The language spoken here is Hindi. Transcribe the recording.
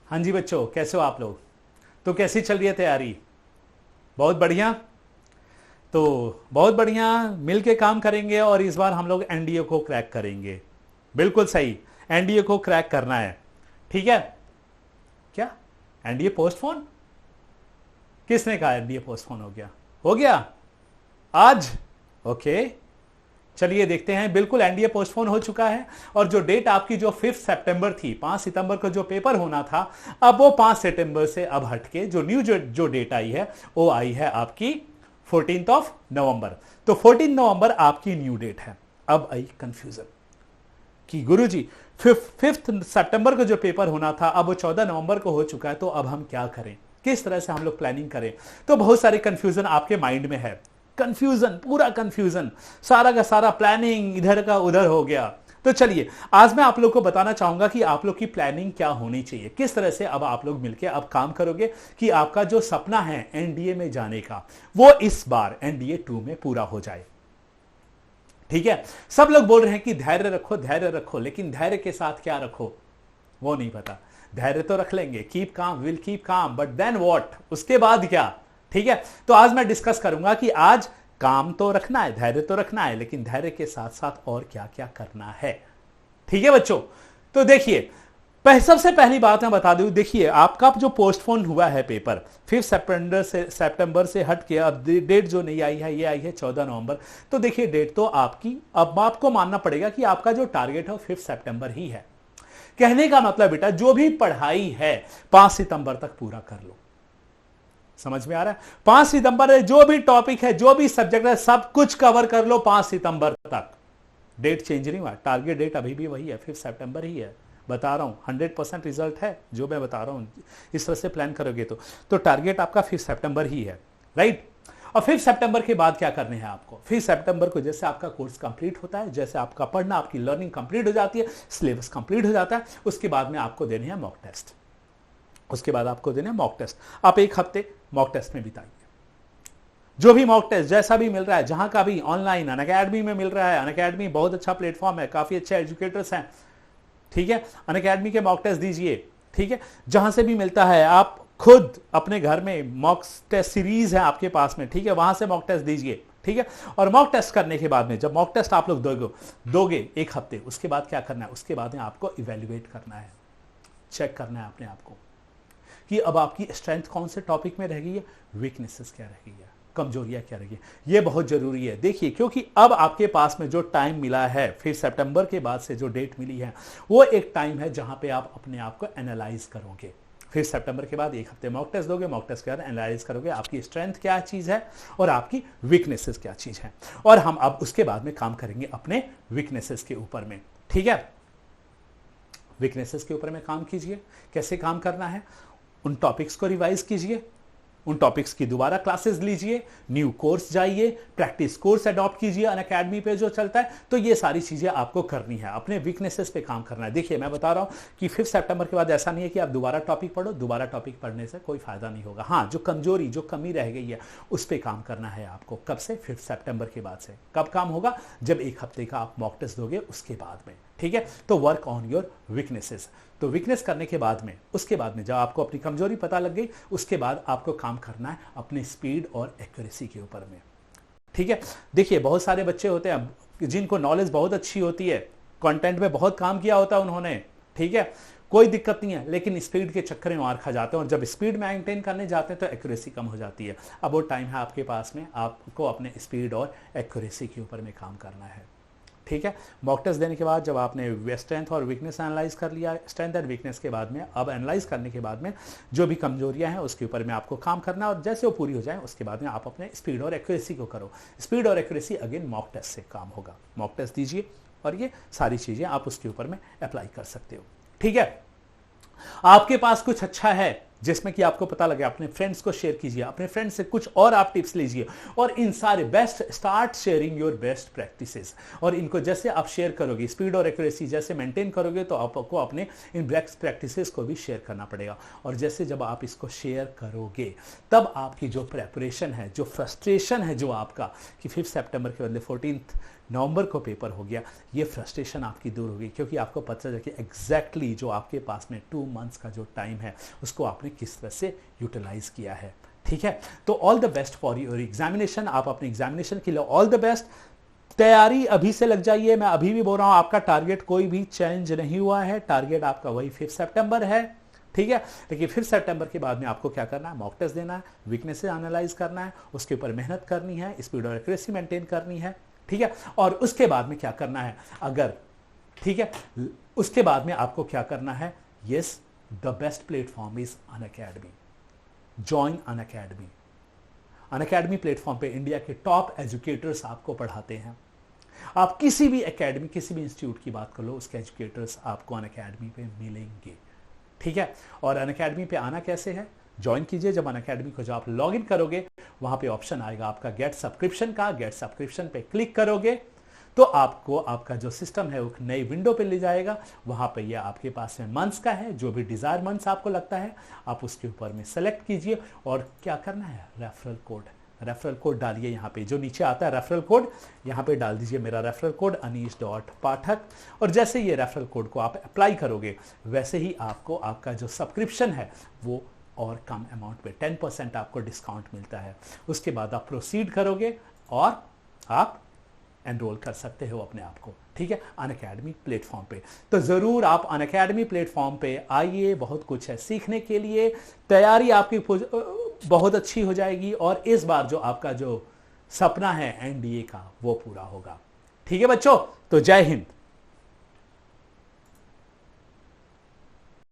हाँ जी बच्चों, कैसे हो आप लोग? तो कैसी चल रही है तैयारी? बहुत बढ़िया। तो बहुत बढ़िया, मिल के काम करेंगे और इस बार हम लोग एनडीए को क्रैक करेंगे। बिल्कुल सही, एनडीए को क्रैक करना है। ठीक है। क्या? NDA postpone? किसने कहा एनडीए पोस्टपोन हो गया? हो गया आज? ओके, चलिए देखते हैं। बिल्कुल एनडीए पोस्टपोन हो चुका है। और जो डेट आपकी जो 5 सितंबर थी, 5 सितंबर को जो पेपर होना था, अब वो 5 सितंबर से अब हटके जो डेट आई है वो आई है आपकी 14 ऑफ नवंबर। तो 14 नवंबर आपकी न्यू डेट है। अब आई कंफ्यूजन कि गुरुजी 5 सितंबर को जो पेपर होना था अब वो 14 नवंबर को हो चुका है, तो अब हम क्या करें, किस तरह से हम लोग प्लानिंग करें? तो बहुत सारी कंफ्यूजन आपके माइंड में है। कंफ्यूजन, पूरा कंफ्यूजन, सारा का सारा प्लानिंग इधर का उधर हो गया। तो चलिए आज मैं आप लोग को बताना चाहूंगा कि आप लोग की प्लानिंग क्या होनी चाहिए, किस तरह से अब आप लोग मिलकर अब काम करोगे कि आपका जो सपना है एनडीए में जाने का वो इस बार एनडीए 2 में पूरा हो जाए। ठीक है। सब लोग बोल रहे हैं कि धैर्य रखो धैर्य रखो, लेकिन धैर्य के साथ क्या रखो वो नहीं पता। धैर्य तो रख लेंगे, keep calm, will keep calm, but then what, उसके बाद क्या? ठीक है। तो आज मैं डिस्कस करूंगा कि आज काम तो रखना है, धैर्य तो रखना है, लेकिन धैर्य के साथ साथ और क्या क्या करना है। ठीक है बच्चों। तो देखिए, सबसे पहली बात मैं बता दूं, देखिए आपका जो पोस्टपोन हुआ है पेपर 5 सितंबर से हट के अब डेट जो नहीं आई है, ये आई है 14 नवंबर। तो देखिए डेट तो आपकी, अब आपको मानना पड़ेगा कि आपका जो टारगेट है वो 5 सितंबर ही है। कहने का मतलब बेटा, जो भी पढ़ाई है 5 सितंबर तक पूरा कर लो। समझ में आ रहा है? 5 सितंबर है, जो भी टॉपिक है, जो भी सब्जेक्ट है, सब कुछ कवर कर लो 5 सितंबर तक। डेट चेंज नहीं हुआ, टारगेट डेट अभी भी वही है, 5 सितंबर ही है। बता रहा हूं 100% रिजल्ट है जो मैं बता रहा हूं। इस तरह से प्लान करोगे तो टारगेट आपका 5 सितंबर ही है, राइट? और 5 सितंबर के बाद क्या करने हैं आपको? 5 सितंबर को जैसे आपका कोर्स कंप्लीट होता है, जैसे आपका पढ़ना, आपकी लर्निंग कंप्लीट हो जाती है, सिलेबस कंप्लीट हो जाता है, उसके बाद में आपको देने हैं मॉक टेस्ट। उसके बाद आपको देने हैं मॉक टेस्ट। आप एक हफ्ते मॉक टेस्ट में बिताइए। जो भी मॉक टेस्ट जैसा भी मिल रहा है, जहां का भी, ऑनलाइन अनअकैडमी में मिल रहा है। अनअकैडमी बहुत अच्छा प्लेटफॉर्म है, काफी अच्छे एजुकेटर्स हैं। ठीक है, अनअकैडमी के मॉक टेस्ट दीजिए। ठीक है, जहां से भी मिलता है आप खुद अपने घर में मॉक टेस्ट सीरीज है आपके पास में, ठीक है, वहां से मॉक टेस्ट दीजिए। ठीक है। और मॉक टेस्ट करने के बाद में, जब मॉक टेस्ट आप लोग दोगे एक हफ्ते, उसके बाद क्या करना है? उसके बाद में आपको इवेल्युएट करना है, चेक करना है अपने आप को कि अब आपकी स्ट्रेंथ कौन से टॉपिक में रह गई है, वीकनेसेस क्या रह गई है, कमजोरियां क्या रह गई है। ये बहुत जरूरी है। देखिए, क्योंकि अब आपके पास में जो टाइम मिला है, फिर सितंबर के बाद से जो डेट मिली है, वो एक टाइम है जहां पे आप अपने आप को एनालाइज करोगे। फिर सितंबर के बाद एक हफ्ते मॉक टेस्ट दोगे, मॉक टेस्ट के बाद एनालाइज करोगे आपकी स्ट्रेंथ क्या चीज है और आपकी वीकनेसेस क्या चीज है। और हम अब उसके बाद में काम करेंगे अपने वीकनेसेस के ऊपर में। ठीक है, वीकनेसेस के ऊपर में काम कीजिए। कैसे काम करना है? उन टॉपिक्स को रिवाइज कीजिए, उन टॉपिक्स की दोबारा क्लासेस लीजिए, न्यू कोर्स जाइए, प्रैक्टिस कोर्स अडॉप्ट कीजिए अनअकैडमी पे जो चलता है। तो ये सारी चीजें आपको करनी है, अपने वीकनेसेस पे काम करना है। देखिए, मैं बता रहा हूं कि 5 सितंबर के बाद ऐसा नहीं है कि आप दोबारा टॉपिक पढ़ो, दोबारा टॉपिक पढ़ने से कोई फायदा नहीं होगा। हाँ, जो कमजोरी, जो कमी रह गई है, उस पर काम करना है आपको। कब से? 5 सितंबर के बाद से। कब काम होगा? जब एक हफ्ते का आप मॉक टेस्ट दोगे उसके बाद में। ठीक है, तो वर्क ऑन योर वीकनेसेस। तो वीकनेस करने के बाद में, उसके बाद में जब आपको अपनी कमजोरी पता लग गई, उसके बाद आपको काम करना है अपने स्पीड और एक्यूरेसी के ऊपर में। ठीक है। देखिए, बहुत सारे बच्चे होते हैं जिनको नॉलेज बहुत अच्छी होती है, कंटेंट में बहुत काम किया होता है उन्होंने, ठीक है, कोई दिक्कत नहीं है, लेकिन स्पीड के चक्कर में मार खा जाते हैं। और जब स्पीड मेंटेन करने जाते हैं तो एक्यूरेसी कम हो जाती है। अब वो टाइम है आपके पास में, आपको अपने स्पीड और एक्यूरेसी के ऊपर में काम करना है। ठीक है। मॉक टेस्ट देने के बाद जब आपने स्ट्रेंथ और वीकनेस एनालाइज कर लिया, स्ट्रेंथ एंड वीकनेस के बाद में, अब एनालाइज करने के बाद में जो भी कमजोरियां हैं उसके ऊपर में आपको काम करना है। और जैसे वो पूरी हो जाए उसके बाद में आप अपने स्पीड और एक्यूरेसी को करो। स्पीड और एक्यूरेसी अगेन मॉक टेस्ट से काम होगा। मॉक टेस्ट दीजिए और ये सारी चीजें आप उसके ऊपर में अप्लाई कर सकते हो। ठीक है। आपके पास कुछ अच्छा है जिसमें कि आपको पता लगे, अपने फ्रेंड्स को शेयर कीजिए, अपने फ्रेंड्स से कुछ और आप टिप्स लीजिए और इन सारे best, start sharing your best practices. और इनको जैसे आप शेयर करोगे, स्पीड और एक्यूरेसी जैसे मेंटेन करोगे, तो आपको अपने इन बेस्ट प्रैक्टिसेस को भी शेयर करना पड़ेगा। और जैसे जब आप इसको शेयर करोगे, तब आपकी जो प्रेपरेशन है, जो फ्रस्ट्रेशन है जो आपका कि 5 सितंबर के बदले 14 नवंबर को पेपर हो गया, ये फ्रस्ट्रेशन आपकी दूर होगी, क्योंकि आपको पता चला कि एग्जैक्टली जो आपके पास में 2 मंथ्स का जो टाइम है उसको आपने किस तरह से यूटिलाइज किया है। ठीक है, तो all the best for your examination. आप अपने एग्जामिनेशन के लिए ऑल द बेस्ट, तैयारी अभी से लग जाइए। मैं अभी भी बोल रहा हूं, आपका टारगेट कोई भी चेंज नहीं हुआ है, टारगेट आपका वही 5 सितंबर है। ठीक है, लेकिन 5 सितंबर के बाद में आपको क्या करना है, मॉक टेस्ट देना है, वीकनेस एनालाइज करना है, उसके ऊपर मेहनत करनी है, स्पीड और एक्यूरेसी मेंटेन करनी है। ठीक है, और उसके बाद में क्या करना है, अगर ठीक है, उसके बाद में आपको क्या करना है, yes the best platform is Unacademy. Join Unacademy. Unacademy platform पे इंडिया के टॉप एजुकेटर्स आपको पढ़ाते हैं। आप किसी भी एकेडमी, किसी भी इंस्टीट्यूट की बात कर लो, उसके एजुकेटर्स आपको अनअकैडमी पे मिलेंगे। ठीक है, और अनअकैडमी पे आना कैसे है, ज्वाइन कीजिए। जब अनअकैडमी को जब आप लॉग इन करोगे, वहां पे ऑप्शन आएगा आपका गेट सब्सक्रिप्शन का। गेट सब्सक्रिप्शन पे क्लिक करोगे तो आपको आपका जो सिस्टम है वो नई विंडो पे ले जाएगा। वहां पे ये आपके पास में मंथ्स का है, जो भी डिजायर मंथ्स आपको लगता है आप उसके ऊपर में सेलेक्ट कीजिए। और क्या करना है, रेफरल कोड, रेफरल कोड डालिए। यहाँ पे जो नीचे आता है रेफरल कोड, यहाँ पे डाल दीजिए मेरा रेफरल कोड anish.pathak। और जैसे ये रेफरल कोड को आप अप्लाई करोगे, वैसे ही आपको आपका जो सब्सक्रिप्शन है वो और कम अमाउंट पे 10% आपको डिस्काउंट मिलता है। उसके बाद आप प्रोसीड करोगे और आप एनरोल कर सकते हो अपने आप को। ठीक है, अनअकैडमी प्लेटफॉर्म पे। तो जरूर आप अनअकैडमी प्लेटफॉर्म पे आइए, बहुत कुछ है सीखने के लिए। तैयारी आपकी बहुत अच्छी हो जाएगी और इस बार जो आपका जो सपना है एनडीए का वो पूरा होगा। ठीक है बच्चों, तो जय हिंद।